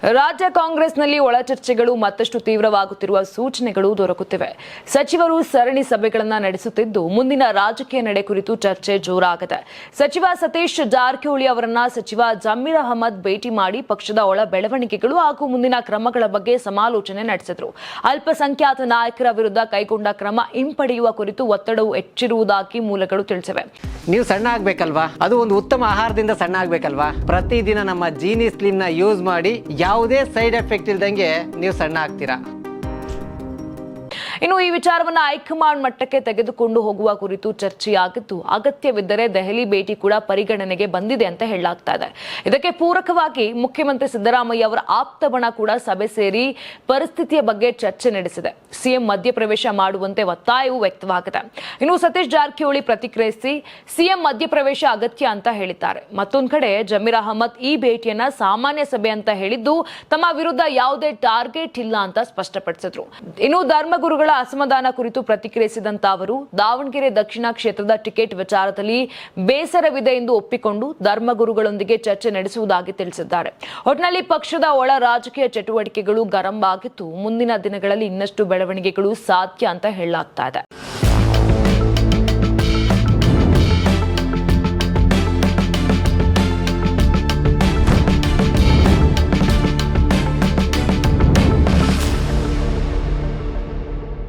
ರಾಜ್ಯ ಕಾಂಗ್ರೆಸ್ನಲ್ಲಿ ಒಳಚರ್ಚೆಗಳು ಮತ್ತಷ್ಟು ತೀವ್ರವಾಗುತ್ತಿರುವ ಸೂಚನೆಗಳು ದೊರಕುತ್ತಿವೆ. ಸಚಿವರು ಸರಣಿ ಸಭೆಗಳನ್ನು ನಡೆಸುತ್ತಿದ್ದು ಮುಂದಿನ ರಾಜಕೀಯ ನಡೆ ಕುರಿತು ಚರ್ಚೆ ಜೋರಾಗಿದೆ. ಸಚಿವ ಸತೀಶ್ ಜಾರಕಿಹೊಳಿ ಅವರನ್ನ ಸಚಿವ ಜಮೀರ್ ಅಹಮದ್ ಭೇಟಿ ಮಾಡಿ ಪಕ್ಷದ ಒಳ ಬೆಳವಣಿಗೆಗಳು ಹಾಗೂ ಮುಂದಿನ ಕ್ರಮಗಳ ಬಗ್ಗೆ ಸಮಾಲೋಚನೆ ನಡೆಸಿದರು. ಅಲ್ಪಸಂಖ್ಯಾತ ನಾಯಕರ ವಿರುದ್ಧ ಕೈಗೊಂಡ ಕ್ರಮ ಹಿಂಪಡೆಯುವ ಕುರಿತು ಒತ್ತಡವು ಹೆಚ್ಚಿರುವುದಾಗಿ ಮೂಲಗಳು ತಿಳಿಸಿವೆ. ನೀವು ಸಣ್ಣ ಆಗ್ಬೇಕಲ್ವಾ? ಅದು ಒಂದು ಉತ್ತಮ ಆಹಾರದಿಂದ ಸಣ್ಣ ಆಗ್ಬೇಕಲ್ವಾ? ಪ್ರತಿದಿನ ನಮ್ಮ ಜೀನಿ ಸ್ಲಿಮ್ ನ ಯೂಸ್ ಮಾಡಿ ಯಾವುದೇ ಸೈಡ್ ಎಫೆಕ್ಟ್ ಇಲ್ದಂಗೆ ನೀವು ಸಣ್ಣ ಆಗ್ತೀರಾ. ಇನ್ನು ಈ ವಿಚಾರವನ್ನು ಹೈಕಮಾಂಡ್ ಮಟ್ಟಕ್ಕೆ ತೆಗೆದುಕೊಂಡು ಹೋಗುವ ಕುರಿತು ಚರ್ಚೆಯಾಗಿದ್ದು ಅಗತ್ಯವಿದ್ದರೆ ದೆಹಲಿ ಭೇಟಿ ಕೂಡ ಪರಿಗಣನೆಗೆ ಬಂದಿದೆ ಅಂತ ಹೇಳಲಾಗ್ತಾ ಇದೆ. ಇದಕ್ಕೆ ಪೂರಕವಾಗಿ ಮುಖ್ಯಮಂತ್ರಿ ಸಿದ್ದರಾಮಯ್ಯ ಅವರ ಆಪ್ತ ಬಣ ಕೂಡ ಸಭೆ ಸೇರಿ ಪರಿಸ್ಥಿತಿಯ ಬಗ್ಗೆ ಚರ್ಚೆ ನಡೆಸಿದೆ. ಸಿಎಂ ಮಧ್ಯಪ್ರವೇಶ ಮಾಡುವಂತೆ ಒತ್ತಾಯವೂ ವ್ಯಕ್ತವಾಗಿದೆ. ಇನ್ನು ಸತೀಶ್ ಜಾರಕಿಹೊಳಿ ಪ್ರತಿಕ್ರಿಯಿಸಿ ಸಿಎಂ ಮಧ್ಯಪ್ರವೇಶ ಅಗತ್ಯ ಅಂತ ಹೇಳಿದ್ದಾರೆ. ಮತ್ತೊಂದು ಕಡೆ ಜಮೀರ್ ಅಹಮದ್ ಈ ಭೇಟಿಯನ್ನ ಸಾಮಾನ್ಯ ಸಭೆ ಅಂತ ಹೇಳಿದ್ದು ತಮ್ಮ ವಿರುದ್ಧ ಯಾವುದೇ ಟಾರ್ಗೆಟ್ ಇಲ್ಲ ಅಂತ ಸ್ಪಷ್ಟಪಡಿಸಿದ್ರು. ಇನ್ನು ಧರ್ಮಗುರುಗಳ ಅಸಮಾಧಾನ ಕುರಿತು ಪ್ರತಿಕ್ರಿಯಿಸಿದಂತ ಅವರು ದಾವಣಗೆರೆ ದಕ್ಷಿಣ ಕ್ಷೇತ್ರದ ಟಿಕೆಟ್ ವಿಚಾರದಲ್ಲಿ ಬೇಸರವಿದೆ ಎಂದು ಒಪ್ಪಿಕೊಂಡು ಧರ್ಮಗುರುಗಳೊಂದಿಗೆ ಚರ್ಚೆ ನಡೆಸುವುದಾಗಿ ತಿಳಿಸಿದ್ದಾರೆ. ಒಟ್ಟಿನಲ್ಲಿ ಪಕ್ಷದ ಒಳ ರಾಜಕೀಯ ಚಟುವಟಿಕೆಗಳು ಗರಂ ಆಗಿದ್ದು ಮುಂದಿನ ದಿನಗಳಲ್ಲಿ ಇನ್ನಷ್ಟು ಬೆಳವಣಿಗೆಗಳು ಸಾಧ್ಯ ಅಂತ ಹೇಳಲಾಗ್ತಾ ಇದೆ.